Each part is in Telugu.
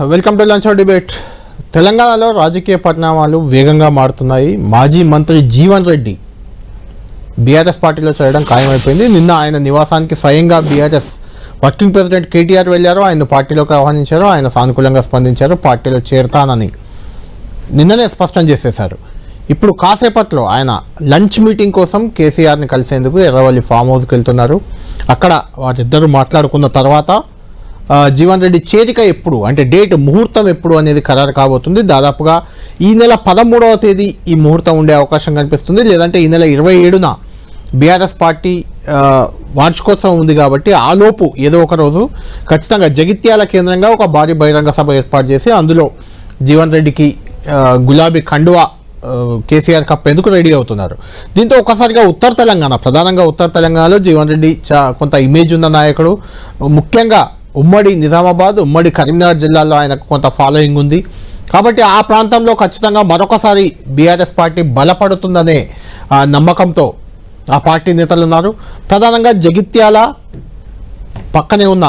Welcome to lunch hour debate. తెలంగాణలో రాజకీయ పరిణామాలు వేగంగా మారుతున్నాయి. మాజీ మంత్రి జీవన్ రెడ్డి బీఆర్ఎస్ పార్టీలో చేరడం ఖాయమైపోయింది. నిన్న ఆయన నివాసానికి స్వయంగా బీఆర్ఎస్ వర్కింగ్ ప్రెసిడెంట్ కేటీఆర్ వెళ్ళారు. ఆయన పార్టీలోకి ఆహ్వానించారు. ఆయన సానుకూలంగా స్పందించారు. పార్టీలో చేరతానని నిన్ననే స్పష్టం చేసేశారు. ఇప్పుడు కాసేపట్లో ఆయన లంచ్ మీటింగ్ కోసం కేసీఆర్ని కలిసేందుకు ఎర్రవల్లి ఫామ్ హౌస్కి వెళ్తున్నారు. అక్కడ వారిద్దరూ మాట్లాడుకున్న తర్వాత జీవన్ రెడ్డి చేరిక ఎప్పుడు అంటే డేట్ ముహూర్తం ఎప్పుడు అనేది ఖరారు కాబోతుంది. దాదాపుగా ఈ నెల 13వ తేదీ ఈ ముహూర్తం ఉండే అవకాశం కనిపిస్తుంది. లేదంటే ఈ నెల 27న బీఆర్ఎస్ పార్టీ వార్షికోత్సవం ఉంది కాబట్టి ఆలోపు ఏదో ఒక రోజు ఖచ్చితంగా జగిత్యాల కేంద్రంగా ఒక భారీ బహిరంగ సభ ఏర్పాటు చేసి అందులో జీవన్ రెడ్డికి గులాబీ కండువా కేసీఆర్ కప్పేందుకు రెడీ అవుతున్నారు. దీంతో ఒక్కసారిగా ఉత్తర తెలంగాణ, ప్రధానంగా ఉత్తర తెలంగాణలో జీవన్ రెడ్డి కొంత ఇమేజ్ ఉన్న నాయకుడు. ముఖ్యంగా ఉమ్మడి నిజామాబాద్, ఉమ్మడి కరీంనగర్ జిల్లాల్లో ఆయనకు కొంత ఫాలోయింగ్ ఉంది. కాబట్టి ఆ ప్రాంతంలో ఖచ్చితంగా మరొకసారి బీఆర్ఎస్ పార్టీ బలపడుతుందనే నమ్మకంతో ఆ పార్టీ నేతలు ఉన్నారు. ప్రధానంగా జగిత్యాల పక్కనే ఉన్న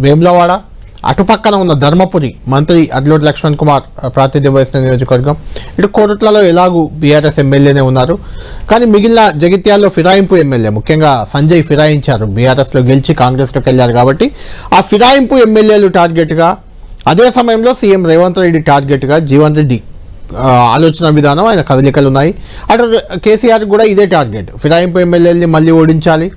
వేములవాడ, అటుపక్కన ఉన్న ధర్మపురి మంత్రి అడ్లూరి లక్ష్మణ్ కుమార్ ప్రాతినిధ్యం వహిస్తున్న నియోజకవర్గం. ఇటు కోరుట్లలో ఎలాగూ బీఆర్ఎస్ ఎమ్మెల్యేనే ఉన్నారు. కానీ మిగిలిన జగిత్యాల్లో ఫిరాయింపు ఎమ్మెల్యే, ముఖ్యంగా సంజయ్ ఫిరాయించారు. బీఆర్ఎస్లో గెలిచి కాంగ్రెస్లోకి వెళ్ళారు కాబట్టి ఆ ఫిరాయింపు ఎమ్మెల్యేలు టార్గెట్గా, అదే సమయంలో సీఎం రేవంత్ రెడ్డి టార్గెట్గా జీవన్ రెడ్డి ఆలోచన విధానం, ఆయన కదలికలు ఉన్నాయి. అటు కేసీఆర్ కూడా ఇదే టార్గెట్, ఫిరాయింపు ఎమ్మెల్యేలని మళ్ళీ ఓడించాలి,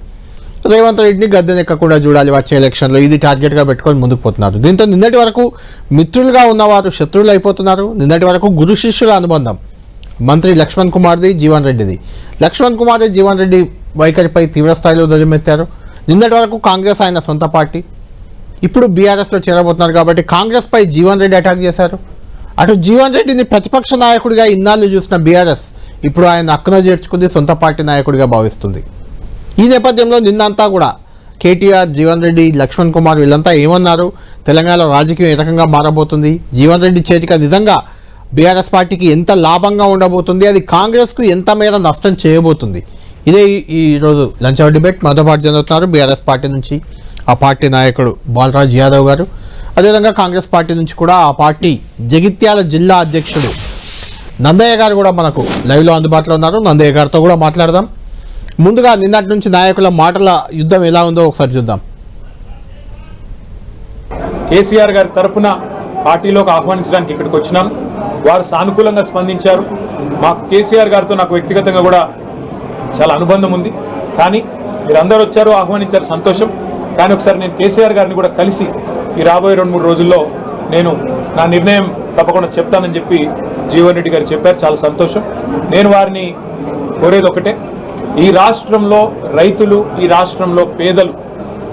రేవంత్ రెడ్డిని గద్దెనెక్కకుండా చూడాలి వచ్చే ఎలక్షన్లో. ఇది టార్గెట్గా పెట్టుకొని ముందుకు పోతున్నారు. దీంతో నిన్నటి వరకు మిత్రులుగా ఉన్నవారు శత్రువులు అయిపోతున్నారు. నిన్నటి వరకు గురు శిష్యుల అనుబంధం మంత్రి లక్ష్మణ్ కుమార్ది, జీవన్ రెడ్డిది. లక్ష్మణ్ కుమార్ జీవన్ రెడ్డి వైఖరిపై తీవ్రస్థాయిలో ధ్వజమెత్తారు. నిన్నటి వరకు కాంగ్రెస్ ఆయన సొంత పార్టీ, ఇప్పుడు బీఆర్ఎస్లో చేరబోతున్నారు కాబట్టి కాంగ్రెస్పై జీవన్ రెడ్డి అటాక్ చేశారు. అటు జీవన్ రెడ్డిని ప్రతిపక్ష నాయకుడిగా ఇన్నాళ్ళు చూసిన బీఆర్ఎస్ ఇప్పుడు ఆయన అక్కున చేర్చుకుంది, సొంత పార్టీ నాయకుడిగా భావిస్తుంది. ఈ నేపథ్యంలో నిన్నంతా కూడా కేటీఆర్, జీవన్ రెడ్డి, లక్ష్మణ్ కుమార్ వీళ్ళంతా ఏమన్నారు, తెలంగాణలో రాజకీయం ఏ రకంగా మారబోతుంది, జీవన్ రెడ్డి చేరిక నిజంగా బీఆర్ఎస్ పార్టీకి ఎంత లాభంగా ఉండబోతుంది, అది కాంగ్రెస్కు ఎంత మేర నష్టం చేయబోతుంది, ఇదే ఈరోజు లంచ్ అవర్ డిబేట్. మనతో పాటు చెందుతున్నారు బీఆర్ఎస్ పార్టీ నుంచి ఆ పార్టీ నాయకుడు బాలరాజ్ యాదవ్ గారు, అదేవిధంగా కాంగ్రెస్ పార్టీ నుంచి కూడా ఆ పార్టీ జగిత్యాల జిల్లా అధ్యక్షుడు నందయ్య గారు కూడా మనకు లైవ్లో అందుబాటులో ఉన్నారు. నందయ్య గారితో కూడా మాట్లాడదాం. ముందుగా నిన్నటి నుంచి నాయకుల మాటల యుద్ధం ఎలా ఉందో ఒకసారి చూద్దాం. కేసీఆర్ గారి తరఫున పార్టీలోకి ఆహ్వానించడానికి ఇక్కడికి వచ్చినాం. వారు సానుకూలంగా స్పందించారు. మాకు కేసీఆర్ గారితో నాకు వ్యక్తిగతంగా కూడా చాలా అనుబంధం ఉంది. కానీ మీరందరూ వచ్చారు, ఆహ్వానించారు, సంతోషం. కానీ ఒకసారి నేను కేసీఆర్ గారిని కూడా కలిసి ఈ రాబోయే 2-3 రోజుల్లో నేను నా నిర్ణయం తప్పకుండా చెప్తానని చెప్పి జీవన్ రెడ్డి గారు చెప్పారు. చాలా సంతోషం. నేను వారిని కోరేది ఒకటే, ఈ రాష్ట్రంలో రైతులు, ఈ రాష్ట్రంలో పేదలు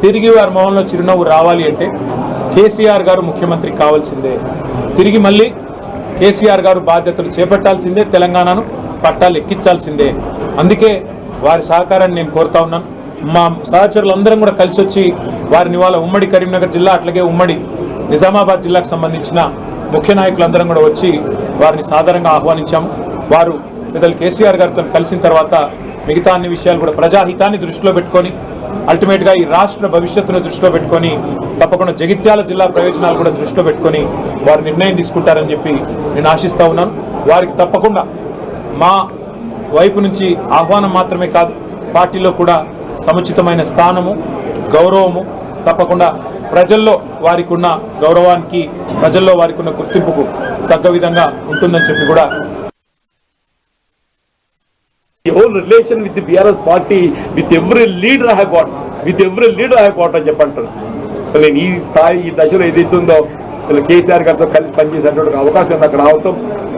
తిరిగి వారి మొహంలో చిరునవ్వు రావాలి అంటే కేసీఆర్ గారు ముఖ్యమంత్రి కావాల్సిందే. తిరిగి మళ్ళీ కేసీఆర్ గారు బాధ్యతలు చేపట్టాల్సిందే, తెలంగాణను పట్టాలు ఎక్కించాల్సిందే. అందుకే వారి సహకారాన్ని నేను కోరుతా ఉన్నాను. మా సహచరులందరం కూడా కలిసి వచ్చి వారిని ఇవాళ ఉమ్మడి కరీంనగర్ జిల్లా, అట్లాగే ఉమ్మడి నిజామాబాద్ జిల్లాకు సంబంధించిన ముఖ్య నాయకులందరం కూడా వచ్చి వారిని సాధారణంగా ఆహ్వానించాము. వారు పెద్దలు కేసీఆర్ గారితో కలిసిన తర్వాత మిగతా అన్ని విషయాలు కూడా ప్రజాహితాన్ని దృష్టిలో పెట్టుకొని, అల్టిమేట్గా ఈ రాష్ట్ర భవిష్యత్తును దృష్టిలో పెట్టుకొని, తప్పకుండా జగిత్యాల జిల్లా ప్రయోజనాలు కూడా దృష్టిలో పెట్టుకొని వారు నిర్ణయం తీసుకుంటారని చెప్పి నేను ఆశిస్తూ ఉన్నాను. వారికి తప్పకుండా మా వైపు నుంచి ఆహ్వానం మాత్రమే కాదు, పార్టీలో కూడా సముచితమైన స్థానము, గౌరవము తప్పకుండా ప్రజల్లో వారికి ఉన్న గౌరవానికి, ప్రజల్లో వారికి ఉన్న గుర్తింపుకు తగ్గ విధంగా ఉంటుందని చెప్పి కూడా the whole relation with the BRS party, with every leader I have got అని చెప్పంటారు. నేను ఈ స్థాయి, ఈ దశలో ఏదైతుందో కేసీఆర్ గారితో కలిసి పనిచేసేటువంటి అవకాశం నాకు రావటం,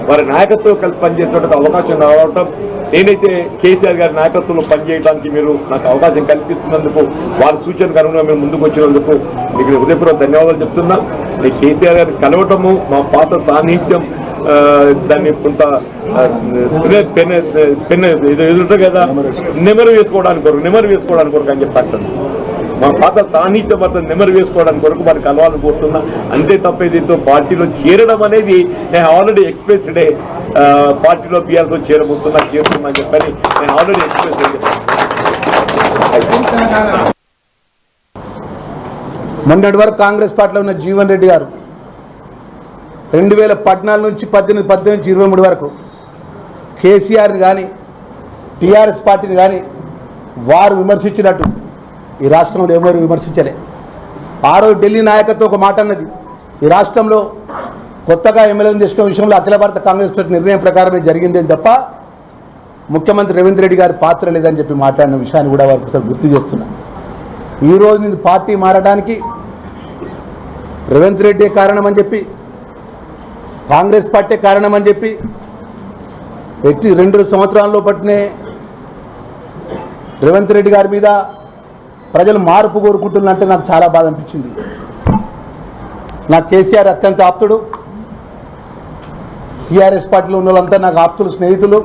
వారి నాయకత్వం కలిసి పనిచేసేటువంటి అవకాశం రావటం, నేనైతే కేసీఆర్ గారి నాయకత్వంలో పనిచేయడానికి మీరు నాకు అవకాశం కల్పిస్తున్నందుకు, వారి సూచనకు అనుగుణంగా మీరు ముందుకు వచ్చినందుకు మీకు హృదయపూర్వక ధన్యవాదాలు చెప్తున్నా. నేను కేసీఆర్ గారిని కలవటము, మా పాత సాన్నిహిత్యం, దాన్ని కొంత పెన్ ఎదురుంటుంది కదా, నెమరు వేసుకోవడానికి కొరకు అని చెప్పంటాను. మా పాత సాన్నిహిత్యం అతను నెమరు వేసుకోవడానికి కొరకు వారికి కలవాలని కోరుతున్నా. అంతే తప్ప దీంతో పార్టీలో చేరడం అనేది నేను ఆల్రెడీ ఎక్స్ప్రెస్డ్, పార్టీలో బీఆర్ఎస్లో చేరుతున్నా అని చెప్పని నేను ఆల్రెడీ ఎక్స్ప్రెస్ చెప్పాను. మొన్నటి వరకు కాంగ్రెస్ పార్టీలో ఉన్న జీవన్ రెడ్డి గారు 2014 నుంచి 18 నుంచి 23 వరకు కేసీఆర్ని కానీ టీఆర్ఎస్ పార్టీని కానీ వారు విమర్శించినట్టు ఈ రాష్ట్రంలో ఎవరు విమర్శించలే. ఆ రోజు ఢిల్లీ నాయకత్వం ఒక మాట అన్నది, ఈ రాష్ట్రంలో కొత్తగా ఎమ్మెల్యేలను తీసుకునే విషయంలో అఖిల భారత కాంగ్రెస్ పార్టీ నిర్ణయం ప్రకారమే జరిగిందని తప్ప ముఖ్యమంత్రి రేవంత్ రెడ్డి గారి పాత్ర లేదని చెప్పి మాట్లాడిన విషయాన్ని కూడా వారికి ఒకసారి గుర్తు చేస్తున్నా. ఈరోజు నేను పార్టీ మారడానికి రేవంత్ రెడ్డి కారణమని చెప్పి, కాంగ్రెస్ పార్టీ కారణమని చెప్పి 2 సంవత్సరాల్లో పట్టినే రేవంత్ రెడ్డి గారి మీద ప్రజలు మార్పు కోరుకుంటున్నారంటే నాకు చాలా బాధ అనిపించింది. నాకు కేసీఆర్ అత్యంత ఆప్తుడు, టీఆర్ఎస్ పార్టీలో ఉన్న వాళ్ళంతా నాకు ఆప్తులు, స్నేహితులు.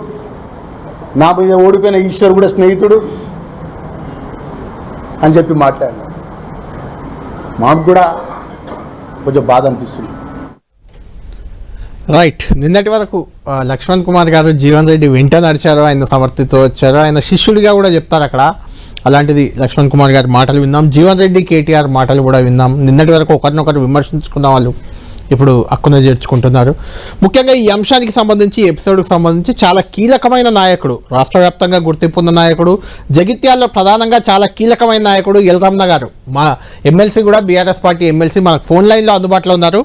నా మీద ఓడిపోయిన ఈశ్వర్ కూడా స్నేహితుడు అని చెప్పి మాట్లాడినాడు. మాకు కూడా కొంచెం బాధ అనిపిస్తుంది. రైట్, నిన్నటి వరకు లక్ష్మణ్ కుమార్ గారు జీవన్ రెడ్డి వెంట నడిచారు, ఆయన సమర్థితో వచ్చారు, ఆయన శిష్యుడిగా కూడా చెప్తారు అక్కడ. అలాంటిది లక్ష్మణ్ కుమార్ గారి మాటలు విన్నాం, జీవన్ రెడ్డి కేటీఆర్ మాటలు కూడా విన్నాం. నిన్నటి వరకు ఒకరినొకరు విమర్శించుకున్న వాళ్ళు ఇప్పుడు అక్కున చేర్చుకుంటున్నారు. ముఖ్యంగా ఈ అంశానికి సంబంధించి, ఎపిసోడ్కి సంబంధించి చాలా కీలకమైన నాయకుడు, రాష్ట్ర వ్యాప్తంగా గుర్తింపు ఉన్న నాయకుడు, జగిత్యాల్లో ప్రధానంగా చాలా కీలకమైన నాయకుడు ఎల్ రమణ గారు, మా ఎమ్మెల్సీ కూడా, బీఆర్ఎస్ పార్టీ ఎమ్మెల్సీ, మనకు ఫోన్ లైన్లో అందుబాటులో ఉన్నారు.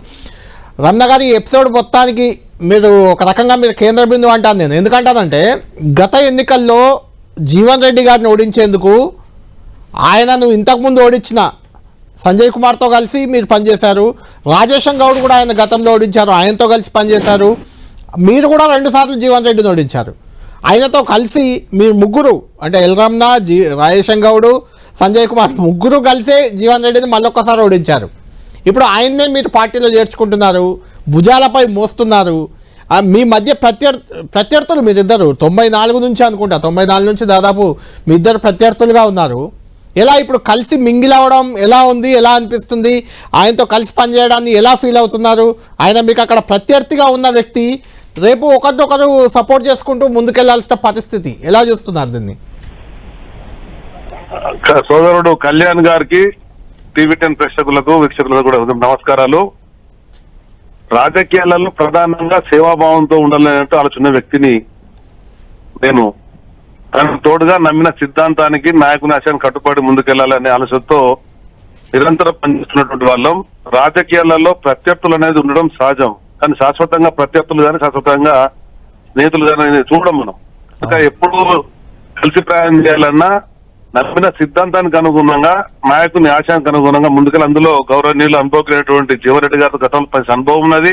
రమణ గారి ఎపిసోడ్ మొత్తానికి మీరు ఒక రకంగా మీరు కేంద్ర బిందువు అంటాను నేను. ఎందుకంటానంటే గత ఎన్నికల్లో జీవన్ రెడ్డి గారిని ఓడించేందుకు ఆయనను ఇంతకుముందు ఓడించిన సంజయ్ కుమార్తో కలిసి మీరు పనిచేశారు, రాజేశం గౌడ్ కూడా ఆయన గతంలో ఓడించారు, ఆయనతో కలిసి పనిచేశారు. మీరు కూడా 2 సార్లు జీవన్ రెడ్డిని ఓడించారు. ఆయనతో కలిసి మీరు ముగ్గురు, అంటే ఎల్ రమణ, రాజేశం గౌడ్, సంజయ్ కుమార్ ముగ్గురు కలిసే జీవన్ రెడ్డిని మళ్ళొక్కసారి ఓడించారు. ఇప్పుడు ఆయన్నే మీరు పార్టీలో చేర్చుకుంటున్నారు, భుజాలపై మోస్తున్నారు. మీ మధ్య ప్రత్యర్థులు మీరిద్దరు 94 నుంచి అనుకుంటా, 94 నుంచి దాదాపు మీ ఇద్దరు ప్రత్యర్థులుగా ఉన్నారు. ఎలా ఇప్పుడు కలిసి మింగిల్ అవ్వడం ఎలా ఉంది, ఎలా అనిపిస్తుంది? ఆయనతో కలిసి పనిచేయడాన్ని ఎలా ఫీల్ అవుతున్నారు? ఆయన మీకు అక్కడ ప్రత్యర్థిగా ఉన్న వ్యక్తి, రేపు ఒకరినొకరు సపోర్ట్ చేసుకుంటూ ముందుకెళ్లాల్సిన పరిస్థితి, ఎలా చూస్తున్నారు దీన్ని? సోదరుడు కళ్యాణ్ గారికి, టీవీ10 ప్రేక్షకులకు, వీక్షకులకు కూడా నమస్కారాలు. రాజకీయాలలో ప్రధానంగా సేవాభావంతో ఉండాలనేట్టు ఆలోచన వ్యక్తిని నేను. తనకు తోడుగా నమ్మిన సిద్ధాంతానికి, నాయకుని ఆశయాన్ని కట్టుబడి ముందుకెళ్లాలనే ఆలోచనతో నిరంతరం పనిచేస్తున్నటువంటి వాళ్ళం. రాజకీయాలలో ప్రత్యర్థులు అనేది ఉండడం సహజం, కానీ శాశ్వతంగా ప్రత్యర్థులు కానీ శాశ్వతంగా స్నేహితులు కానీ చూడడం మనం. ఇంకా ఎప్పుడు కలిసి ప్రయాణం చేయాలన్నా నమ్మిన సిద్ధాంతానికి అనుగుణంగా, నాయకుని ఆశయానికి అనుగుణంగా ముందుకెళ్ళి, అందులో గౌరవనీయులు అనుభవమైనటువంటి జీవన్ రెడ్డి గారితో గతంలో అనుభవం ఉన్నది.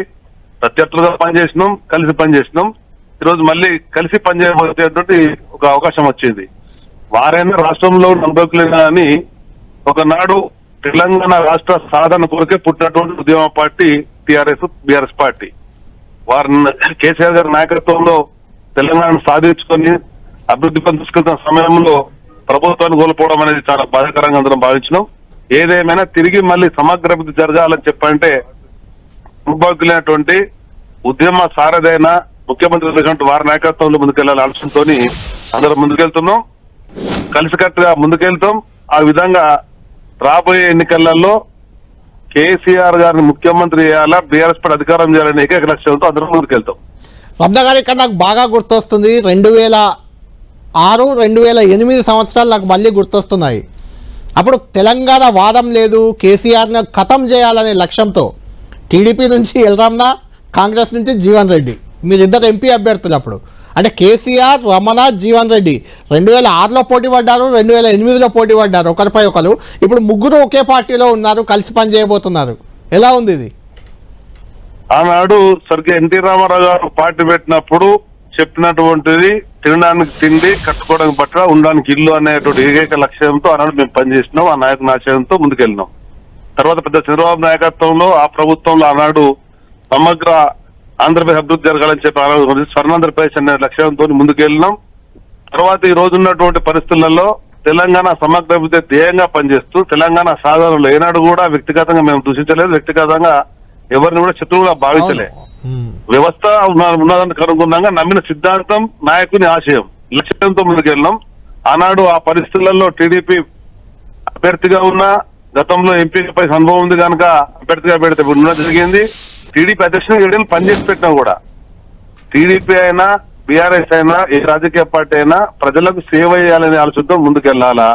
ప్రత్యర్థులుగా పనిచేసినాం, కలిసి పనిచేసినాం. ఈరోజు మళ్ళీ కలిసి పనిచేయబోయేటువంటి ఒక అవకాశం వచ్చింది. వారైనా రాష్ట్రంలో అనుభవకులైనా అని ఒకనాడు తెలంగాణ రాష్ట్ర సాధన కొరకే పుట్టినటువంటి ఉద్యమ పార్టీ బీఆర్ఎస్ పార్టీ. వారిని కేసీఆర్ గారి నాయకత్వంలో తెలంగాణను సాధించుకొని అభివృద్ధి పని తీసుకెళ్తున్న సమయంలో ప్రభుత్వాన్ని కోల్పోవడం అనేది చాలా బాధాకరంగా అందరం భావించినాం. ఏదేమైనా తిరిగి మళ్ళీ సమగ్ర అభివృద్ధి జరగాలని చెప్పంటే అనుభవకులైనటువంటి ఉద్యమ సారథైన ముఖ్యమంత్రి వారి నాయకత్వంలో ముందుకెళ్లాలని ఆలోచనతో అందరం ముందుకెళ్తున్నాం, కలిసికట్టుగా ముందుకెళ్తాం. ఆ విధంగా రాబోయే ఎన్నికలలో కేసీఆర్ గారిని ముఖ్యమంత్రి చేయాలా, బీఆర్ఎస్ పార్టీ అధికారం చేయాలనే ఏకైక లక్ష్యంతో అందరం ముందుకెళ్తాం. రమణ గారు, ఇక్కడ నాకు బాగా గుర్తొస్తుంది 2006, 2008 సంవత్సరాలు నాకు మళ్ళీ గుర్తొస్తున్నాయి. అప్పుడు తెలంగాణ వాదం లేదు, కేసీఆర్ను ఖతం చేయాలనే లక్ష్యంతో టీడీపీ నుంచి ఎల్ రమణ, కాంగ్రెస్ నుంచి జీవన్ రెడ్డి, మీరిద్దరు ఎంపీ అభ్యర్థులు అప్పుడు. అంటే కేసీఆర్, రమణ, జీవన్ రెడ్డి 2006లో పోటీ పడ్డారు, 2008లో పోటీ పడ్డారు, ఒకరిపై ఒకరు. ఇప్పుడు ముగ్గురు ఒకే పార్టీలో ఉన్నారు, కలిసి పని చేయబోతున్నారు. ఎలా ఉంది ఇది? ఆనాడు స్వర్గీయ ఎన్టీ రామారావు గారు పార్టీ పెట్టినప్పుడు చెప్పినటువంటిది తినడానికి తిండి, కట్టుకోవడానికి బట్ట, ఉండడానికి ఇల్లు అనేటువంటి ఏకైక లక్ష్యంతో ఆనాడు మేము పనిచేసినాం. ఆ నాయకుని ఆశయంతో ముందుకెళ్ళినాం. తర్వాత పెద్ద చంద్రబాబు నాయకత్వంలో ఆ ప్రభుత్వంలో ఆనాడు సమగ్ర ఆంధ్రప్రదేశ్ అభివృద్ధి జరగాలని చెప్పి స్వర్ణాంధ్రప్రదేశ్ అనే లక్ష్యంతో ముందుకెళ్ళినాం. తర్వాత ఈ రోజు ఉన్నటువంటి పరిస్థితులలో తెలంగాణ సమగ్ర అభివృద్ధి ధ్యేయంగా పనిచేస్తూ తెలంగాణ సాధనలో ఏనాడు కూడా వ్యక్తిగతంగా మేము దూషించలేదు, వ్యక్తిగతంగా ఎవరిని కూడా శత్రువుగా భావించలే. వ్యవస్థ ఉన్నదానికి అనుగుణంగా నమ్మిన సిద్ధాంతం, నాయకుని ఆశయం, లక్ష్యంతో ముందుకెళ్ళినాం. ఆనాడు ఆ పరిస్థితులలో టీడీపీ అభ్యర్థిగా ఉన్న, గతంలో ఎంపీపై అనుభవం ఉంది కనుక అభ్యర్థిగా పెడితే ఉండడం జరిగింది. టీడీపీ అధ్యక్షుడు 7 ఏళ్ళు పనిచేసి పెట్టినా కూడా టీడీపీ అయినా బీఆర్ఎస్ అయినా ఏ రాజకీయ పార్టీ అయినా ప్రజలకు సేవ చేయాలనే ఆలోచనతో ముందుకెళ్లాలా,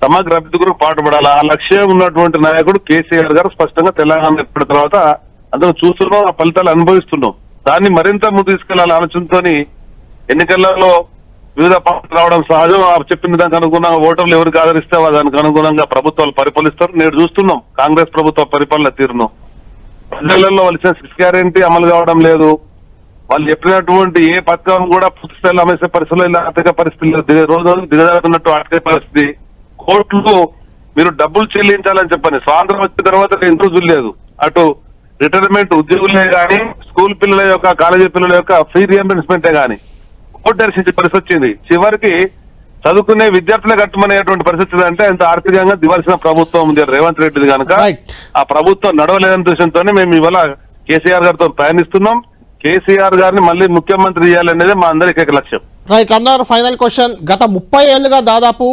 సమగ్ర అభివృద్ధికి పాటుపడాలా. ఆ లక్ష్యం ఉన్నటువంటి నాయకుడు కేసీఆర్ గారు స్పష్టంగా తెలంగాణ ఏర్పడిన తర్వాత అందరూ చూస్తున్నాం, ఆ ఫలితాలు అనుభవిస్తున్నాం. దాన్ని మరింత ముందు తీసుకెళ్లాల ఆలోచనతో ఎన్నికలలో వివిధ పార్టీలు రావడం సహజం. చెప్పిన దానికి అనుగుణంగా ఓటర్లు ఎవరికి ఆదరిస్తే దానికి అనుగుణంగా ప్రభుత్వాలు పరిపాలిస్తారు. నేడు చూస్తున్నాం కాంగ్రెస్ ప్రభుత్వ పరిపాలన తీరును. ప్రజలలో వాళ్ళు ఇచ్చిన 6 గ్యారెంటీ అమలు కావడం లేదు. వాళ్ళు చెప్పినటువంటి ఏ పథకం కూడా పూర్తి స్థాయిలో అమేసే పరిస్థితుల్లో ఆర్థిక పరిస్థితులు రోజు దిగజారుతున్నట్టు ఆర్థిక పరిస్థితి. కోర్టులు మీరు డబ్బులు చెల్లించాలని చెప్పని స్వాతంత్రం వచ్చిన తర్వాత 2 రోజులు లేదు. అటు రిటైర్మెంట్ ఉద్యోగులే గాని, స్కూల్ పిల్లల యొక్క, కాలేజీ పిల్లల యొక్క ఫీ రియంబర్స్మెంటే గాని కోర్టు దర్శించే పరిస్థితి వచ్చింది. చివరికి చదువుకునే విద్యార్థులే కట్టమనేటువంటి పరిస్థితి. అంటే ఇంత ఆర్థికంగా దివాల్సిన ప్రభుత్వం ఉంది రేవంత్ రెడ్డిది కనుక ఆ ప్రభుత్వం నడవలేదని దృష్టితోనే మేము ఇవాళ కేసీఆర్ గారితో ప్రయాణిస్తున్నాం. కేసీఆర్ గారిని మళ్ళీ ముఖ్యమంత్రి చేయాలనేది మా అందరికీ లక్ష్యం. Right Ramana, final question. గత 30 ఏళ్ళుగా దాదాపు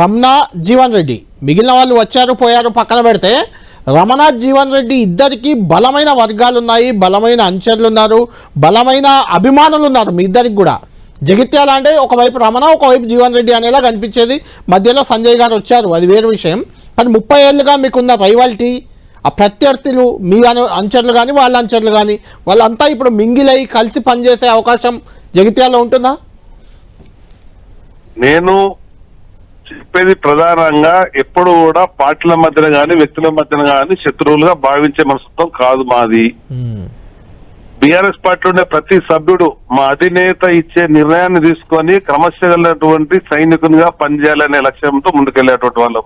రమణ, జీవన్ రెడ్డి, మిగిలిన వాళ్ళు వచ్చారు పోయారు పక్కన పెడితే, రమణ, జీవన్ రెడ్డి ఇద్దరికి బలమైన వర్గాలు ఉన్నాయి, బలమైన అంచర్లు ఉన్నారు, బలమైన అభిమానులు ఉన్నారు మీ ఇద్దరికి కూడా. జగిత్యాల అంటే ఒకవైపు రమణ, ఒకవైపు జీవన్ రెడ్డి అనేలా కనిపించేది. మధ్యలో సంజయ్ గారు వచ్చారు, అది వేరు విషయం. కానీ 30 ఏళ్ళుగా మీకున్న రైవాలిటీ, ఆ ప్రత్యర్థులు మీ అంచర్లు కానీ వాళ్ళ అంచర్లు కానీ వాళ్ళంతా ఇప్పుడు మింగిలై కలిసి పనిచేసే అవకాశం జగిత్యాలలో ఉంటుందా? నేను చెప్పేది ప్రధానంగా ఎప్పుడు కూడా పార్టీల మధ్యన గాని వ్యక్తుల మధ్యన గాని శత్రువులుగా భావించే మనస్తత్వం కాదు మాది. బీఆర్ఎస్ పార్టీ ఉండే ప్రతి సభ్యుడు మా అధినేత ఇచ్చే నిర్ణయాన్ని తీసుకొని క్రమశిక్షణటువంటి సైనికునిగా పనిచేయాలనే లక్ష్యంతో ముందుకెళ్లేటువంటి వాళ్ళం.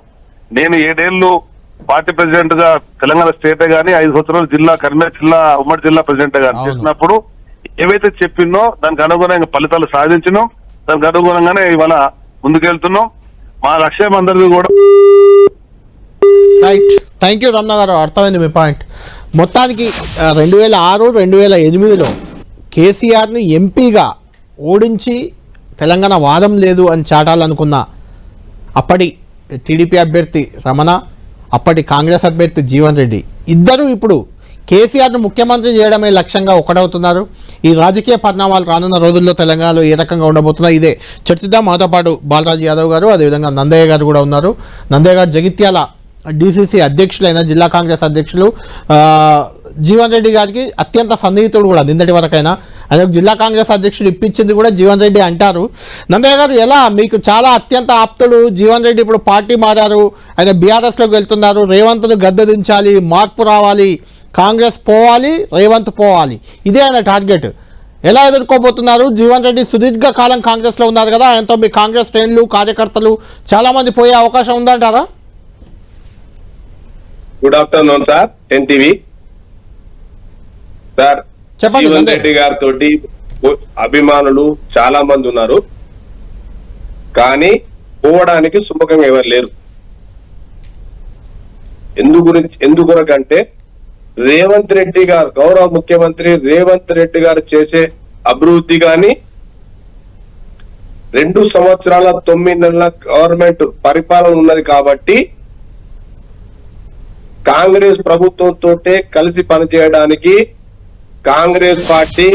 నేను 7 ఏళ్లు పార్టీ ప్రెసిడెంట్ గా తెలంగాణ స్టేటే గానీ, 5 సంవత్సరాలు జిల్లా కరీంనగర్ జిల్లా ఉమ్మడి జిల్లా ప్రెసిడెంట్ గా చేసినప్పుడు ఏవైతే చెప్పినో దానికి అనుగుణంగా ఫలితాలు సాధించినాం. దానికి అనుగుణంగానే ఇవాళ ముందుకెళ్తున్నాం. మా లక్ష్యం అందరిది కూడా. రైట్, థ్యాంక్ యూ రమణ గారు, అర్థమైంది మీ పాయింట్. మొత్తానికి 2006, 2008లో కేసీఆర్ని ఎంపీగా ఓడించి తెలంగాణ వాదం లేదు అని చాటాలనుకున్న అప్పటి టీడీపీ అభ్యర్థి రమణ, అప్పటి కాంగ్రెస్ అభ్యర్థి జీవన్ రెడ్డి ఇద్దరు ఇప్పుడు కేసీఆర్ను ముఖ్యమంత్రి చేయడమే లక్ష్యంగా ఒకటవుతున్నారు. ఈ రాజకీయ పరిణామాలు రానున్న రోజుల్లో తెలంగాణలో ఏ రకంగా ఉండబోతున్నాయి ఇదే చర్చిద్దాం. మాతో పాటు బాలరాజు యాదవ్ గారు, అదేవిధంగా నందయ్య గారు కూడా ఉన్నారు. నందయ్య గారు జగిత్యాల డీసీసీ అధ్యక్షులైన జిల్లా కాంగ్రెస్ అధ్యక్షులు, జీవన్ రెడ్డి గారికి అత్యంత సన్నిహితుడు కూడా నిన్నటి వరకైనా. అదే జిల్లా కాంగ్రెస్ అధ్యక్షుడు ఇప్పించింది కూడా జీవన్ రెడ్డి అంటారు. నందయ్య గారు, ఎలా మీకు చాలా అత్యంత ఆప్తుడు జీవన్ రెడ్డి ఇప్పుడు పార్టీ మారారు, ఆయన బీఆర్ఎస్లోకి వెళ్తున్నారు, రేవంత్ను గద్దె దించాలి, మార్పు రావాలి, కాంగ్రెస్ పోవాలి, రేవంత్ పోవాలి, ఇదే ఆయన టార్గెట్. ఎలా ఎదుర్కోబోతున్నారు? జీవన్ రెడ్డి సుదీర్ఘ కాలం కాంగ్రెస్లో ఉన్నారు కదా, ఆయనతో మీ కాంగ్రెస్ శ్రేణులు కార్యకర్తలు చాలామంది పోయే అవకాశం ఉందంటారా? Good afternoon sir, NTV sir. చెప్పండి. జీవన్ రెడ్డి గారితో అభిమానులు చాలా మంది ఉన్నారు, కానీ పోవడానికి సుముఖంగా ఎవరు లేరు. ఎందుకంటే రేవంత్ రెడ్డి గారు, గౌరవ ముఖ్యమంత్రి రేవంత్ రెడ్డి గారు చేసే అభివృద్ధి గాని, 2 సంవత్సరాల 9 నెలల గవర్నమెంట్ పరిపాలన ఉన్నది కాబట్టి కాంగ్రెస్ ప్రభుత్వంతో కలిసి పనిచేయడానికి కాంగ్రెస్ పార్టీ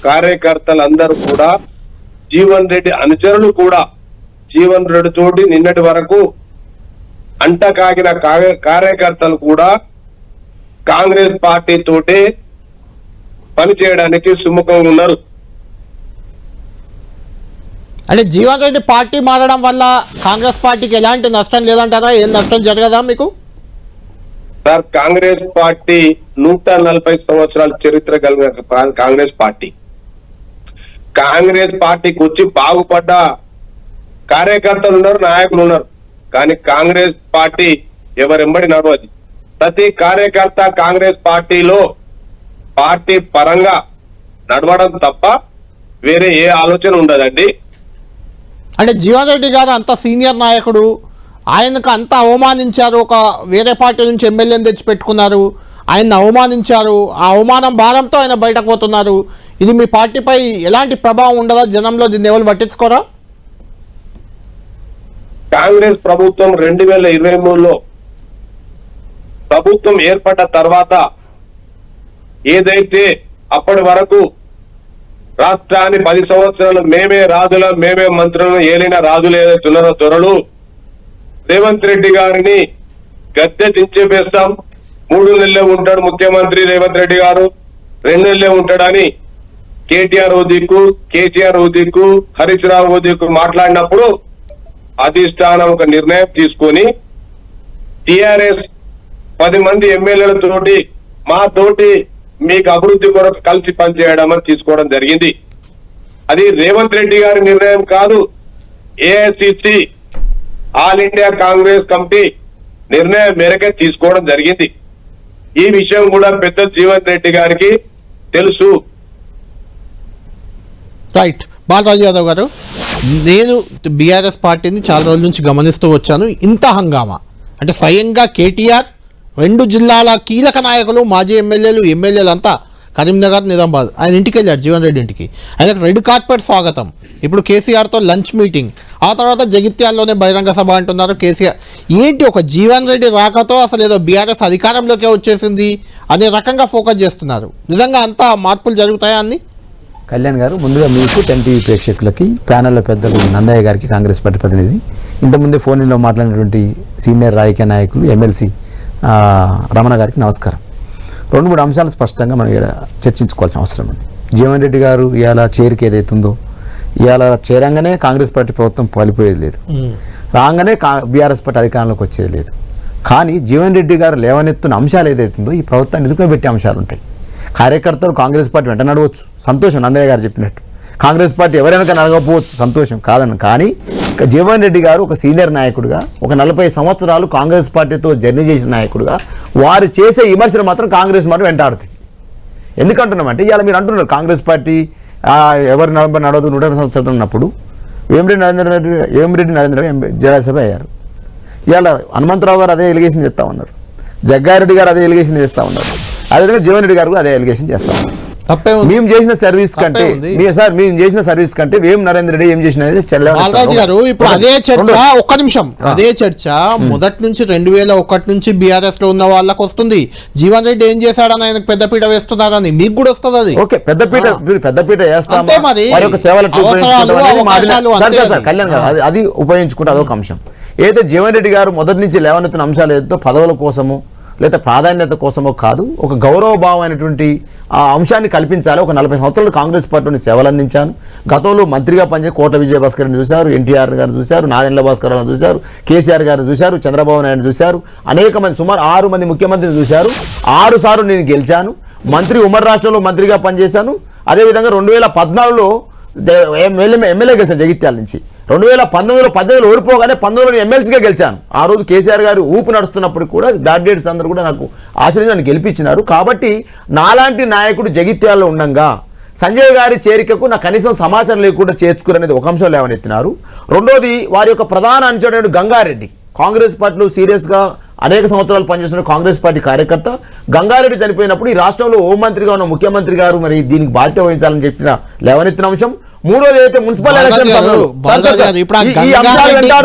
కార్యకర్తలందరూ కూడా, జీవన్ రెడ్డి అనుచరులు కూడా జీవన్ రెడ్డి తోటి నిన్నటి వరకు అంటకాగిన కార్యకర్తలు కూడా కాంగ్రెస్ పార్టీ తోటే పనిచేయడానికి సుముఖంగా ఉన్నారు. అంటే జీవన్ రెడ్డి పార్టీ మారడం వల్ల కాంగ్రెస్ పార్టీకి ఎలాంటి నష్టం లేదంటారా? ఏం నష్టం జరగదా మీకు? సార్, కాంగ్రెస్ పార్టీ 140 సంవత్సరాల చరిత్ర కలిగిన కాంగ్రెస్ పార్టీ, కాంగ్రెస్ పార్టీకి వచ్చి బాగుపడ్డ కార్యకర్తలు ఉన్నారు, నాయకులు ఉన్నారు. కానీ కాంగ్రెస్ పార్టీ ఎవరెంబడి నడవది. ప్రతి కార్యకర్త కాంగ్రెస్ పార్టీలో పార్టీ పరంగా నడవడం తప్ప వేరే ఏ ఆలోచన ఉండదండి. అంటే జీవన్ రెడ్డి గారు అంత సీనియర్ నాయకుడు, ఆయనకు అంత అవమానించారు, ఒక వేరే పార్టీ నుంచి ఎమ్మెల్యేని తెచ్చిపెట్టుకున్నారు, ఆయన్ని అవమానించారు, ఆ అవమానం భారంతో ఆయన బయటకు పోతున్నారు. ఇది మీ పార్టీపై ఎలాంటి ప్రభావం ఉండదా? జనంలో దీన్ని ఎవరు పట్టించుకోరా? కాంగ్రెస్ ప్రభుత్వం 2023లో ప్రభుత్వం ఏర్పడ్డ తర్వాత ఏదైతే అప్పటి వరకు రాష్ట్రాన్ని 10 సంవత్సరాలు మేమే రాజులం మేమే మంత్రులను ఏలిన రాజులు ఏదైతే ఉన్నారో దొరలు రేవంత్ రెడ్డి గారిని గద్దె దించేపేస్తాం, 3 నెలలే ఉంటాడు ముఖ్యమంత్రి రేవంత్ రెడ్డి గారు, 2 నెలలే ఉంటాడని కేటీఆర్ ఓ దిక్కు, కేసీఆర్ ఓ దిక్కు, హరీష్ రావు ఓ దిక్కు మాట్లాడినప్పుడు అధిష్టానం ఒక నిర్ణయం తీసుకొని టిఆర్ఎస్ 10 మంది ఎమ్మెల్యేలతోటి మాతోటి మీకు అభివృద్ధి కొరకు కలిసి పనిచేయడం అని తీసుకోవడం జరిగింది. అది రేవంత్ రెడ్డి గారి నిర్ణయం కాదు, AICC all India Congress committee నిర్ణయం మేరకే తీసుకోవడం జరిగింది. ఈ విషయం కూడా పెద్ద జీవన్ రెడ్డి గారికి తెలుసు. రైట్. బాలరాజు యాదవ్ గారు, నేను బీఆర్ఎస్ పార్టీని చాలా రోజుల నుంచి గమనిస్తూ వచ్చాను. ఇంత హంగామా అంటే స్వయంగా కేటీఆర్, 2 జిల్లాల కీలక నాయకులు, మాజీ ఎమ్మెల్యేలు అంతా కరీంనగర్, నిజామాబాద్ ఆయన ఇంటికి వెళ్ళారు, జీవన్ రెడ్డి ఇంటికి. ఆయనకు రెడ్ కార్పెట్ స్వాగతం. ఇప్పుడు కేసీఆర్తో లంచ్ మీటింగ్, ఆ తర్వాత జగిత్యాల్లోనే బహిరంగ సభ అంటున్నారు కేసీఆర్. ఏంటి ఒక జీవన్ రెడ్డి రాకతో అసలు ఏదో బీఆర్ఎస్ అధికారంలోకే వచ్చేసింది అనే రకంగా ఫోకస్ చేస్తున్నారు. నిజంగా అంతా మార్పులు జరుగుతాయా అన్ని? కళ్యాణ్ గారు, ముందుగా మీకు 10 టీవీ ప్రేక్షకులకి, ప్యానెల్లో పెద్దలు నందయ్య గారికి, కాంగ్రెస్ పార్టీ ప్రతినిధి, ఇంతకుముందే ఫోన్లో మాట్లాడినటువంటి సీనియర్ రాజకీయ నాయకులు ఎమ్మెల్సీ రమణ గారికి నమస్కారం. 2-3 అంశాలు స్పష్టంగా మనం ఇక్కడ చర్చించుకోవాల్సిన అవసరం ఉంది. జీవన్ రెడ్డి గారు ఇవాళ చేరిక ఏదైతుందో, ఇవాళ చేరంగానే కాంగ్రెస్ పార్టీ ప్రభుత్వం పాలిపోయేది లేదు, రాగానే బీఆర్ఎస్ పార్టీ అధికారంలోకి వచ్చేది లేదు. కానీ జీవన్ రెడ్డి గారు లేవనెత్తున్న అంశాలు ఏదైతుందో ఈ ప్రభుత్వాన్ని ఎదుర్కొబెట్టే అంశాలు ఉంటాయి. కార్యకర్తలు కాంగ్రెస్ పార్టీ వెంట నడవచ్చు, సంతోషం. నందయ్య గారు చెప్పినట్టు కాంగ్రెస్ పార్టీ ఎవరైనా నడగకపోవచ్చు, సంతోషం కాదని. కానీ జీవన్ రెడ్డి గారు ఒక సీనియర్ నాయకుడిగా, ఒక 40 సంవత్సరాలు కాంగ్రెస్ పార్టీతో జర్నీ చేసిన నాయకుడిగా, వారు చేసే విమర్శలు మాత్రం కాంగ్రెస్ మాట వెంటాడుతాయి. ఎందుకంటున్నామంటే ఇవాళ మీరు అంటున్నారు కాంగ్రెస్ పార్టీ ఎవరు నడవదు 120 సంవత్సరాలు ఉన్నప్పుడు వేమిరెడ్డి నరేంద్ర రెడ్డి జిల్లాసభ అయ్యారు. ఇవాళ హనుమంతరావు గారు అదే ఎలిగేషన్ చేస్తూ ఉన్నారు, జగ్గారెడ్డి గారు అదే ఎలిగేషన్ చేస్తూ ఉన్నారు, అదేవిధంగా జీవన్ రెడ్డి గారు అదే ఎలిగేషన్ చేస్తా ఉన్నారు. మేము చేసిన సర్వీస్ కంటే మేము చేసిన సర్వీస్ కంటే వేం నరేంద్ర రెడ్డి ఏం చేసిన బాలరాజు గారు ఇప్పుడు అదే చర్చ, ఒక్క నిమిషం, అదే చర్చ మొదటి నుంచి 2001 నుంచి బీఆర్ఎస్ లో ఉన్న వాళ్ళకి వస్తుంది. జీవన్ రెడ్డి ఏం చేశాడని ఆయనకు పెద్దపీట వేస్తున్నారని మీకు కూడా వస్తుంది. అది ఓకే, పెద్దపీట వేస్తాం, కళ్యాణ్ గారు అది ఉపయోగించుకుంటే అదొక అంశం. ఏదైతే జీవన్ రెడ్డి గారు మొదటి నుంచి లేవనెత్తిన అంశాలు ఏదో పదవుల కోసము లేదా ప్రాధాన్యత కోసమో కాదు, ఒక గౌరవభావమైనటువంటి ఆ అంశాన్ని కల్పించాలి. ఒక 40 సంవత్సరాలు కాంగ్రెస్ పార్టీని సేవలు అందించాను. గతంలో మంత్రిగా పనిచేసి కోట విజయభాస్కర్ గారిని చూశారు, ఎన్టీఆర్ గారిని చూశారు, నాదెండ్ల భాస్కర్ గారిని చూశారు, కేసీఆర్ గారిని చూశారు, చంద్రబాబు నాయుడు చూశారు, అనేక మంది, సుమారు 6 మంది ముఖ్యమంత్రిని చూశారు. 6 సార్లు నేను గెలిచాను, మంత్రి ఉమ్మడి రాష్ట్రంలో మంత్రిగా పనిచేశాను. అదేవిధంగా 2014లో ఎమ్మెల్యే గెలిచాను జగిత్యాల నుంచి. 2019 ఓడిపోగానే 19లో ఎమ్మెల్సీగా గెలిచాను. ఆ రోజు కేసీఆర్ గారు ఊపు నడుస్తున్నప్పుడు కూడా గ్రాడ్యుయేట్స్ అందరూ కూడా నాకు ఆశ్రయించి నన్ను గెలిపించినారు. కాబట్టి నాలాంటి నాయకుడు జగిత్యాలలో ఉండగా సంజయ్ గారి చేరికకు నాకు కనీసం సమాచారం లేకుండా చేర్చుకునేది ఒక అంశం లేవనెత్తినారు. రెండోది వారి యొక్క ప్రధాన అంచనా గంగారెడ్డి, కాంగ్రెస్ పార్టీలో సీరియస్గా అనేక సంవత్సరాలు పనిచేస్తున్న కాంగ్రెస్ పార్టీ కార్యకర్త. గంగారెడ్డి చనిపోయినప్పుడు ఈ రాష్ట్రంలో హోంమంత్రిగా ఉన్న ముఖ్యమంత్రి గారు మరి దీనికి బాధ్యత వహించాలని చెప్పిన లేవనెత్తిన అంశం. మూడోది అయితే మున్సిపల్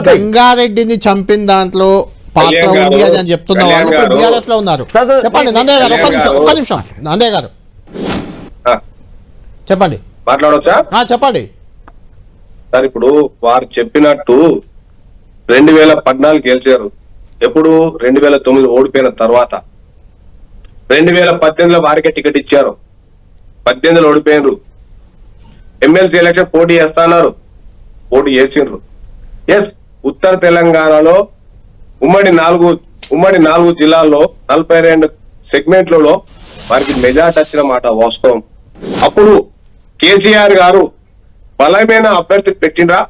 గంగారెడ్డిని చంపిన దాంట్లో పాత్ర ఉంది అని చెప్తున్న వాళ్ళు బీఆర్ఎస్ లో ఉన్నారు. చెప్పండి నందయ్య గారు, ఒక్క నిమిషం నందయ్య గారు చెప్పండి. మాట్లాడవచ్చా? చెప్పండి సార్. ఇప్పుడు వారు చెప్పినట్టు 2014 గెలిచారు. ఎప్పుడు 2009 ఓడిపోయిన తర్వాత 2018లో వారికే టికెట్ ఇచ్చారు, 18లో ఓడిపోయినరు. ఎమ్మెల్సీ ఎలక్షన్ పోటీ చేస్తున్నారు, పోటీ చేసిండ్రు. ఎస్, ఉత్తర తెలంగాణలో ఉమ్మడి 4 జిల్లాల్లో 42 సెగ్మెంట్లలో వారికి మెజార్టీ వచ్చిన మాట వాస్తవం. అప్పుడు కేసీఆర్ గారు బలమైన అభ్యర్థి పెట్టిండ్రా?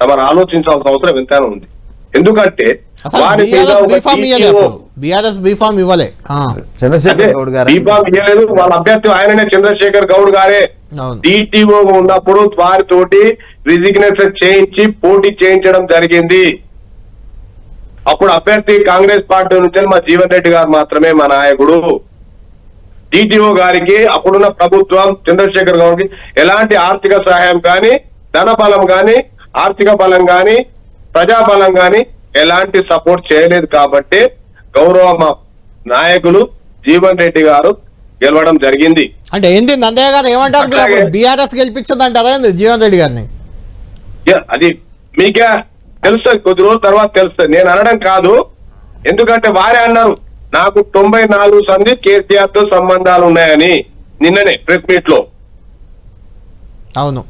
తమరు ఆలోచించాల్సిన అవసరం ఎంతైనా ఉంది. ఎందుకంటే వారి చంద్రశేఖర్ గౌడ్ గారు ఇవ్వలేదు. వాళ్ళ అభ్యర్థి ఆయననే చంద్రశేఖర్ గౌడ్ గారే డిటిఓ ఉన్నప్పుడు వారితోటి రిజిగ్నేషన్ చేయించి పోటీ చేయించడం జరిగింది. అప్పుడు అభ్యర్థి కాంగ్రెస్ పార్టీ నుంచి మా జీవన్ రెడ్డి గారు మాత్రమే మా నాయకుడు. డిటిఓ గారికి అప్పుడున్న ప్రభుత్వం చంద్రశేఖర్ గౌడ్కి ఎలాంటి ఆర్థిక సహాయం కానీ, ధన బలం కానీ, ఆర్థిక బలం కానీ, ప్రజాబలం కానీ ఎలాంటి సపోర్ట్ చేయలేదు. కాబట్టి గౌరవ మా నాయకులు జీవన్ రెడ్డి గారు గెలవడం జరిగింది. అంటే ఏంది నందయ్య గారు ఏమంటారు? అట్లాగే- బీఆర్ఎస్ గెలిపించదంటారా ఏంది జీవన్ రెడ్డి గారిని? అది మీకే తెలుస్తుంది, కొద్ది రోజుల తర్వాత తెలుస్తుంది. నేను అనడం కాదు, ఎందుకంటే వారే అన్నారు నాకు 94 సంది కేసీఆర్ తో సంబంధాలు ఉన్నాయని నిన్ననే ప్రెస్ మీట్ లో. అవును,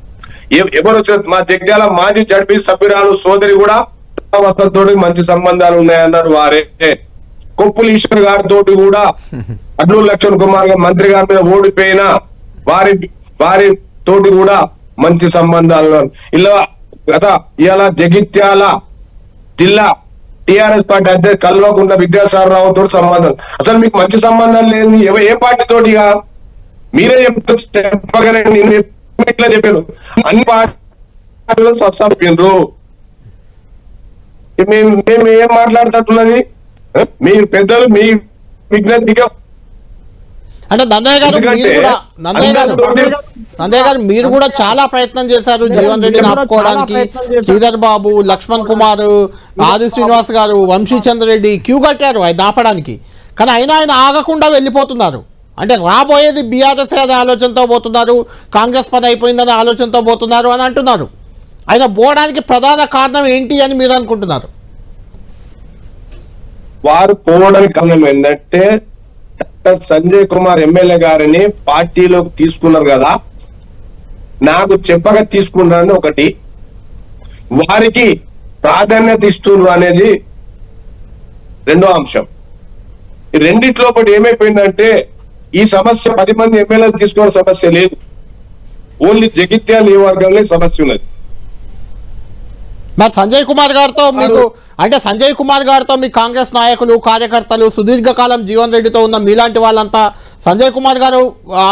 ఎవరు వచ్చారు? మా జగ్యాల మాజీ జడ్పీ సభ్యురాలు సోదరి కూడా వసంతోటి మంచి సంబంధాలు ఉన్నాయన్నారు వారే. కొప్పుల ఈశ్వర్ గారితో కూడా అడ్లూరు లక్ష్మణ్ కుమార్ గారు మంత్రి గారి మీద ఓడిపోయిన వారి తోటి కూడా మంచి సంబంధాలు ఉన్నాయి. ఇలా ఇవాళ జగిత్యాల జిల్లా టిఆర్ఎస్ పార్టీ అధ్యక్షుడు కల్వకుంట్ల విద్యాసాగర్ రావు తోటి సంబంధం. అసలు మీకు మంచి సంబంధాలు లేదు ఏ పార్టీ తోటిగా మీరే చెప్పగానే నేను ఇట్లా చెప్పాను. అన్ని పార్టీలు స్వస్థపిండ్రు. మేము ఏం మాట్లాడుతున్నది? మీరు పెద్దలు మీ విజ్ఞప్తిగా అంటే నందయ్య గారు మీరు కూడా నందయ్య గారు మీరు కూడా చాలా ప్రయత్నం చేశారు జీవన్ రెడ్డిని ఆపుకోవడానికి. శ్రీధర్ బాబు, లక్ష్మణ్ కుమార్, ఆది శ్రీనివాస్ గారు, వంశీచంద్ర రెడ్డి క్యూ కట్టారు ఆయన ఆపడానికి. కానీ అయినా ఆయన ఆగకుండా వెళ్ళిపోతున్నారు. అంటే రాబోయేది బీఆర్ఎస్ అనే ఆలోచనతో పోతున్నారు, కాంగ్రెస్ పని అయిపోయిందనే ఆలోచనతో పోతున్నారు అని అంటున్నారు. ఆయన పోవడానికి ప్రధాన కారణం ఏంటి అని మీరు అనుకుంటున్నారు? వారు పోవడానికి కారణం ఏంటంటే డాక్టర్ సంజయ్ కుమార్ ఎమ్మెల్యే గారిని పార్టీలోకి తీసుకున్నారు కదా, నాకు చెప్పగా తీసుకున్నారని ఒకటి, వారికి ప్రాధాన్యత ఇస్తున్నారు అనేది రెండో అంశం. ఈ రెండిట్లో ఒకటి ఏమైపోయిందంటే ఈ సమస్య 10 మంది ఎమ్మెల్యేలు తీసుకోవడం సమస్య లేదు, ఓన్లీ జగిత్యాల నియోజకవర్గంలో సమస్య ఉన్నది. మరి సంజయ్ కుమార్ గారితో మీకు అంటే సంజయ్ కుమార్ గారితో మీ కాంగ్రెస్ నాయకులు, కార్యకర్తలు, సుదీర్ఘకాలం జీవన్ రెడ్డితో ఉన్న మీలాంటి వాళ్ళంతా సంజయ్ కుమార్ గారు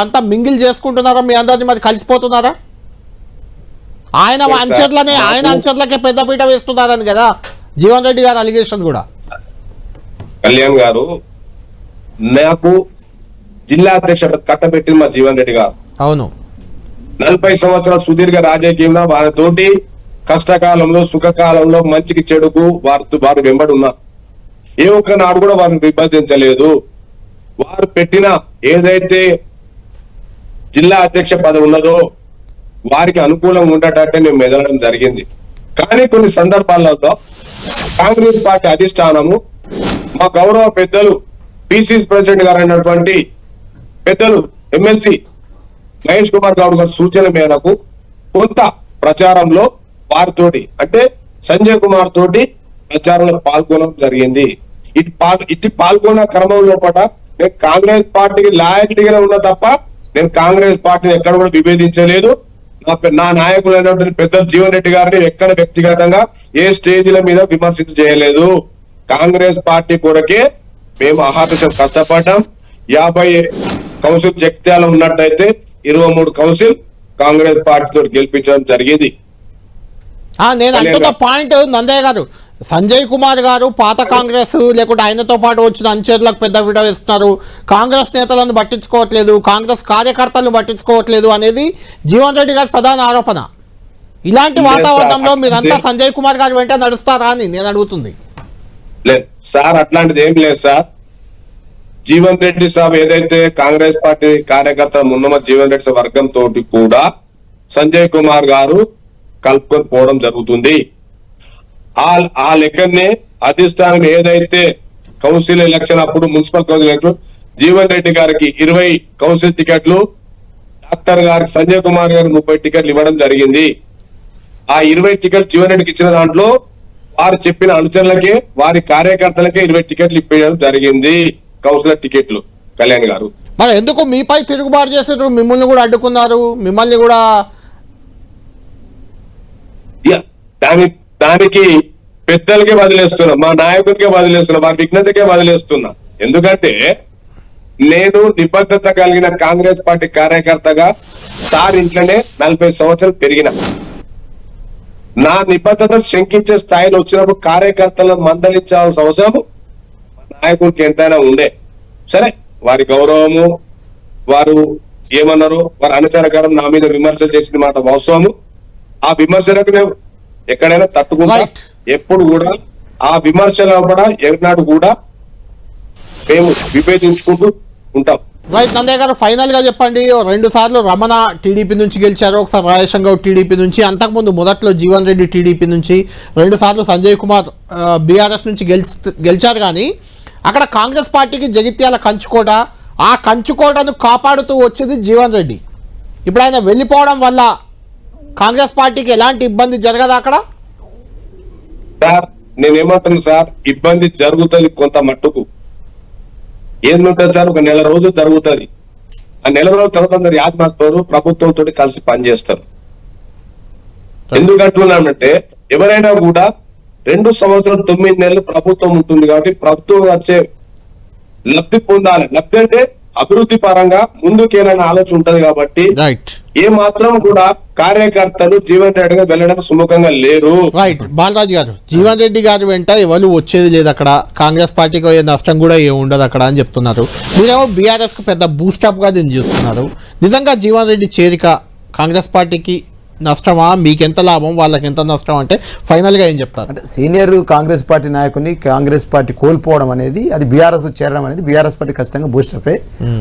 అంతా మింగిల్ చేసుకుంటున్నారా? మీ అందరినీ మరి కలిసిపోతున్నారా? ఆయన అంచర్లకే పెద్దపీట వేస్తున్నారని కదా జీవన్ రెడ్డి గారు అలిగేషన్ కూడా. కళ్యాణ్ గారు నాకు జిల్లా అధ్యక్ష కట్టబెట్టింది మా జీవన్ రెడ్డి గారు. అవును, 40 సంవత్సరాల సుదీర్ఘ రాజకీయంలో వారితోటి కష్టకాలంలో సుఖకాలంలో మంచికి చెడుకు వారు వెంబడి ఉన్నారు. ఏ ఒక్క నాడు కూడా వారిని విభజించలేదు. వారు పెట్టిన ఏదైతే జిల్లా అధ్యక్ష పదవి ఉన్నదో వారికి అనుకూలంగా ఉండటట్టే మేము మెదలడం జరిగింది. కానీ కొన్ని సందర్భాలలో కాంగ్రెస్ పార్టీ అధిష్టానము మా గౌరవ పెద్దలు పిసిసి ప్రెసిడెంట్ గారు అయినటువంటి పెద్దలు ఎమ్మెల్సీ మహేష్ కుమార్ గౌడ్ గారి సూచన మేరకు కొంత ప్రచారంలో వారితోటి అంటే సంజయ్ కుమార్ తోటి ప్రచారంలో పాల్గొనడం జరిగింది. ఇటు పాల్గొన్న క్రమం లోపల నేను కాంగ్రెస్ పార్టీకి లాయల్టీగానే ఉన్నా తప్ప నేను కాంగ్రెస్ పార్టీని ఎక్కడ కూడా విభేదించలేదు. నా నాయకులైనటువంటి పెద్ద జీవన్ రెడ్డి గారిని ఎక్కడ వ్యక్తిగతంగా ఏ స్టేజీల మీద విమర్శించ చేయలేదు. కాంగ్రెస్ పార్టీ కొరకే మేము అహార్నిశం కష్టపడ్డాం. 50 కౌన్సిల్ జగిత్యాల ఉన్నట్టయితే 23 కౌన్సిల్ కాంగ్రెస్ పార్టీతో గెలిపించడం జరిగింది. నేను అంటున్న పాయింట్ నందయ్య గారు, సంజయ్ కుమార్ గారు పాత కాంగ్రెస్ లేకుంటే ఆయనతో పాటు వచ్చిన అంచెర్లకు పెద్ద విడ వేస్తున్నారు, కాంగ్రెస్ నేతలను పట్టించుకోవట్లేదు, కాంగ్రెస్ కార్యకర్తలను పట్టించుకోవట్లేదు అనేది జీవన్ రెడ్డి గారి ప్రధాన ఆరోపణ. ఇలాంటి వాతావరణంలో మీరంతా సంజయ్ కుమార్ గారి వెంట నడుస్తారా అని నేను అడుగుతుంది. లేదు సార్, అట్లాంటిది ఏం లేదు సార్. జీవన్ రెడ్డి సాబ్ ఏదైతే కాంగ్రెస్ పార్టీ కార్యకర్త మున్నమ జీవన్ రెడ్డి వర్గం తోటి కూడా సంజయ్ కుమార్ గారు కలుపుకొని పోవడం జరుగుతుంది. ఆ లెక్కనే అధిష్టానం ఏదైతే కౌన్సిల్ ఎలక్షన్ అప్పుడు municipal council election Jeevan Reddy గారికి 20 కౌన్సిల్ టికెట్లు, డాక్టర్ గారికి సంజయ్ కుమార్ గారికి 30 టికెట్లు ఇవ్వడం జరిగింది. ఆ 20 టికెట్లు జీవన్ రెడ్డికి ఇచ్చిన దాంట్లో వారు చెప్పిన అనుచరులకే వారి కార్యకర్తలకే 20 టికెట్లు ఇప్పించడం జరిగింది, కౌన్సిలర్ టికెట్లు. కళ్యాణ్ గారు మరి ఎందుకు మీపై తిరుగుబాటు చేసారు? మిమ్మల్ని కూడా అడ్డుకున్నారు, మిమ్మల్ని కూడా దానికి పెద్దలకే వదిలేస్తున్నా, మా నాయకుడికే వదిలేస్తున్నా, మా విఘ్నతకే వదిలేస్తున్నా. ఎందుకంటే నేను నిబద్ధత కలిగిన కాంగ్రెస్ పార్టీ కార్యకర్తగా సార్ ఇంట్లోనే 40 సంవత్సరాలు పెరిగిన. నా నిబద్ధతను శంకించే స్థాయిలో వచ్చినప్పుడు కార్యకర్తలను మందలించాల్సిన అవసరం నాయకుడికి ఎంతైనా ఉండే. సరే, వారి గౌరవము, వారు ఏమన్నారు, వారి అనుచరకరం నా మీద విమర్శలు చేసిన మాట వాస్తవము. ఆ విమర్శలకు నేను ఎక్కడైనా తట్టుకుంటా. ఎప్పుడు కూడా ఆ విమర్శలో కూడా ఎన్నాడు కూడా మేము విభేదించుకుంటూ ఉంటాం. రైట్ నందయ్య గారు ఫైనల్ గా చెప్పండి, 2 సార్లు రమణ టీడీపీ నుంచి గెలిచారు, ఒకసారి రాజేశం గౌడ్ టీడీపీ నుంచి, అంతకుముందు మొదట్లో జీవన్ రెడ్డి టీడీపీ నుంచి, 2 సార్లు సంజయ్ కుమార్ బీఆర్ఎస్ నుంచి గెలిచారు. కానీ అక్కడ కాంగ్రెస్ పార్టీకి జగిత్యాల కంచుకోట, ఆ కంచుకోటను కాపాడుతూ వచ్చేది జీవన్ రెడ్డి. ఇప్పుడు ఆయన వెళ్ళిపోవడం వల్ల కాంగ్రెస్ పార్టీకి ఎలాంటి ఇబ్బంది జరగదు అక్కడ? సార్ నేనేమంటున్నా సార్, ఇబ్బంది జరుగుతుంది కొంత మట్టుకు. ఏంటంటే సార్, ఒక నెల రోజులు జరుగుతుంది. ఆ నెల రోజుల తర్వాత అందరు యాజ్మాస్తారు, ప్రభుత్వంతో కలిసి పనిచేస్తారు. ఎందుకంటున్నానంటే ఎవరైనా కూడా 2 సంవత్సరాలు 9 నెలలు ప్రభుత్వం ఉంటుంది కాబట్టి ప్రభుత్వం వచ్చే లబ్ధి పొందాలి. లబ్ధి అంటే అభివృద్ధి పరంగా ముందుకేనన్న ఆలోచన ఉంటది కాబట్టి ఏ మాత్రం కూడా కార్యకర్తలు జీవన్ రెడ్డి గారు వెళ్ళడానికి సుముఖంగా లేరు. రైట్ బాలరాజు గారు, జీవన్ రెడ్డి గారి వెంట ఎవరు వచ్చేది లేదు అక్కడ, కాంగ్రెస్ పార్టీకి అయ్యే నష్టం కూడా ఏమి ఉండదు అక్కడ అని చెప్తున్నారు. మీరేమో బీఆర్ఎస్ కు పెద్ద బూస్టప్ గా దీన్ని చూస్తున్నారు. నిజంగా జీవన్ రెడ్డి చేరిక కాంగ్రెస్ పార్టీకి నష్టమా, మీకెంత లాభం, వాళ్ళకి ఎంత నష్టం అంటే ఫైనల్ గా ఏం చెప్తారు? అంటే సీనియర్ కాంగ్రెస్ పార్టీ నాయకుని కాంగ్రెస్ పార్టీ కోల్పోవడం అనేది, అది బీఆర్ఎస్ చేరడం అనేది బీఆర్ఎస్ పార్టీ ఖచ్చితంగా బూస్టప్.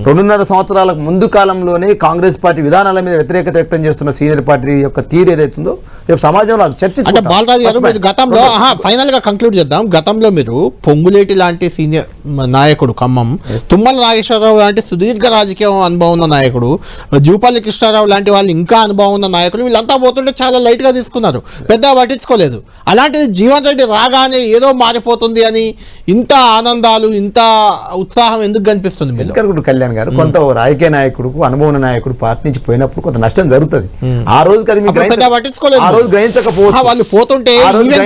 2.5 సంవత్సరాలకు ముందు కాలంలోనే కాంగ్రెస్ పార్టీ విధానాల మీద వ్యతిరేకత వ్యక్తం చేస్తున్న సీనియర్ పార్టీ యొక్క తీరు ఏదైతుందో రేపు సమాజంలో చర్చ. అంటే బాలరాజు గారు, మీరు గతంలో ఫైనల్ గా కంక్లూడ్ చేద్దాం, గతంలో మీరు పొంగులేటి లాంటి సీనియర్ నాయకుడు, ఖమ్మం తుమ్మల నాగేశ్వరరావు లాంటి సుదీర్ఘ రాజకీయ అనుభవం ఉన్న నాయకుడు, జూపల్లి కృష్ణారావు లాంటి వాళ్ళు ఇంకా అనుభవం ఉన్న నాయకులు, వీళ్ళంతా పోతుంటే చాలా లైట్ గా తీసుకున్నారు, పెద్దగా పట్టించుకోలేదు. అలాంటిది జీవన్ రెడ్డి రాగానే ఏదో మారిపోతుంది అని ఇంత ఆనందాలు, ఇంత ఉత్సాహం ఎందుకు కనిపిస్తుంది? ఎందుకంటే కళ్యాణ్ గారు, కొంత రాజకీయ నాయకుడు, అనుభవం నాయకుడు పార్టీ నుంచి పోయినప్పుడు కొంత నష్టం జరుగుతుంది. ఆ రోజు పెద్ద పట్టించుకోలేదు, ఆ రోజు గ్రహించకపోతే, వాళ్ళు పోతుంటే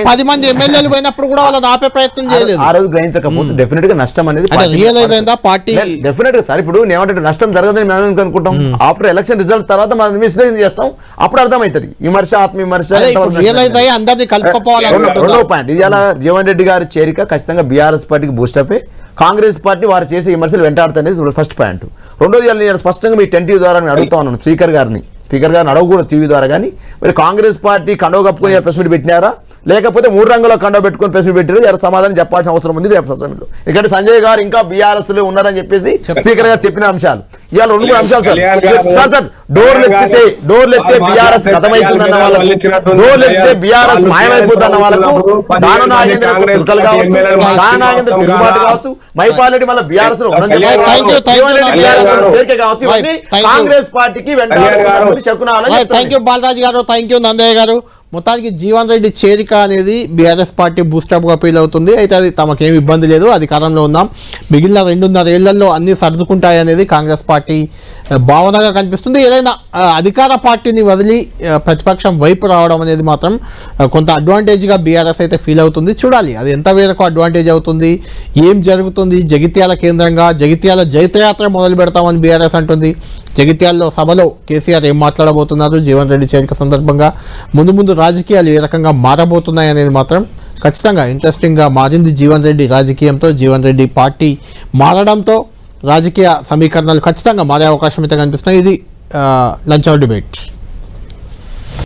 10 మంది ఎమ్మెల్యేలు పోయినప్పుడు కూడా వాళ్ళని ఆపే ప్రయత్నం చేయలేదు. ఆ రోజు గ్రహించకపోతే డెఫినెట్ గా నష్టం అనేది రియలైజ్ అయిందా పార్టీ? డెఫినెట్ గా సార్, ఇప్పుడు ఏమంటే నష్టం జరగదని మేము అనుకుంటాం. ఆఫ్టర్ ఎలక్షన్ రిజల్ట్ తర్వాత మనం విశ్లేషణ చేస్తాం, అప్పుడు అర్థమవుతుంది. విమర్శ ఆత్మవిమర్శ రియలైజ్ అయ్యి అందరినీ కలుపుకోవాలి. రెండో పాయింట్, ఇది అలా జీవన్ రెడ్డి గారి చేరిక ఖచ్చితంగా బీఆర్ఎస్ పార్టీకి బూస్టప్. కాంగ్రెస్ పార్టీ వారు చేసే విమర్శలు వెంటాడుతుంది ఫస్ట్ పాయింట్. రెండోది, నేను స్పష్టంగా మీ 10 టీవీ ద్వారా అడుగుతా ఉన్నాను, స్పీకర్ గారిని అడగకూడదు టీవీ ద్వారా, కానీ మరి కాంగ్రెస్ పార్టీ కండవ కప్పుకొని ప్రెస్ మీట్ పెట్టినారా, లేకపోతే 3 రంగుల కండవ పెట్టుకుని ప్రెస్ మీట్ పెట్టారు? ఎవరు సమాధానం చెప్పాల్సిన అవసరం ఉంది రేపు అసెంబ్లీలో. ఎందుకంటే సంజయ్ గారు ఇంకా బీఆర్ఎస్ లో ఉన్నారని చెప్పేసి స్పీకర్ గారు చెప్పిన అంశాలు ఇవాళ 2 అంశాలు సార్. డోర్లు ఎత్తే బీఆర్ఎస్ కథమైతుందన్న వాళ్ళకు, డోర్లు ఎత్తే బీఆర్ఎస్ మాయమైపోతున్న వాళ్ళకు, దాన నాగేంద్ర చుక్కలు కావచ్చు, దాన నాగేంద్ర తిరుగుబాటు కావచ్చు, మైపాలరెడ్డి మళ్ళీ బీఆర్ఎస్ లో చేరిక కావచ్చు, ఇవన్నీ కాంగ్రెస్ పార్టీకి థ్యాంక్ యూ బాలరాజు గారు, థ్యాంక్ యూ నందయ్య గారు. మొత్తానికి జీవన్ రెడ్డి చేరిక అనేది బీఆర్ఎస్ పార్టీ బూస్టప్గా ఫీల్ అవుతుంది. అయితే అది తమకేమి ఇబ్బంది లేదు, అధికారంలో ఉందాం, మిగిలిన 2.5 ఏళ్లలో అన్నీ సర్దుకుంటాయి అనేది కాంగ్రెస్ పార్టీ భావనగా కనిపిస్తుంది. ఏదైనా అధికార పార్టీని వదిలి ప్రతిపక్షం వైపు రావడం అనేది మాత్రం కొంత అడ్వాంటేజ్గా బీఆర్ఎస్ అయితే ఫీల్ అవుతుంది. చూడాలి అది ఎంత మేరకు అడ్వాంటేజ్ అవుతుంది, ఏం జరుగుతుంది. జగిత్యాల కేంద్రంగా జగిత్యాల జైత్రయాత్ర మొదలు పెడతామని బీఆర్ఎస్ అంటుంది. జగిత్యాలలో సభలో కేసీఆర్ ఏం మాట్లాడబోతున్నారు జీవన్ రెడ్డి చేరిక సందర్భంగా, ముందు రాజకీయాలు ఏ రకంగా మారబోతున్నాయి అనేది మాత్రం ఖచ్చితంగా ఇంట్రెస్టింగ్గా మారింది. జీవన్ రెడ్డి రాజకీయంతో, జీవన్ రెడ్డి పార్టీ మారడంతో రాజకీయ సమీకరణాలు ఖచ్చితంగా మారే అవకాశం అయితే కనిపిస్తున్నాయి. ఇది లంచ్ అవర్ డిబేట్.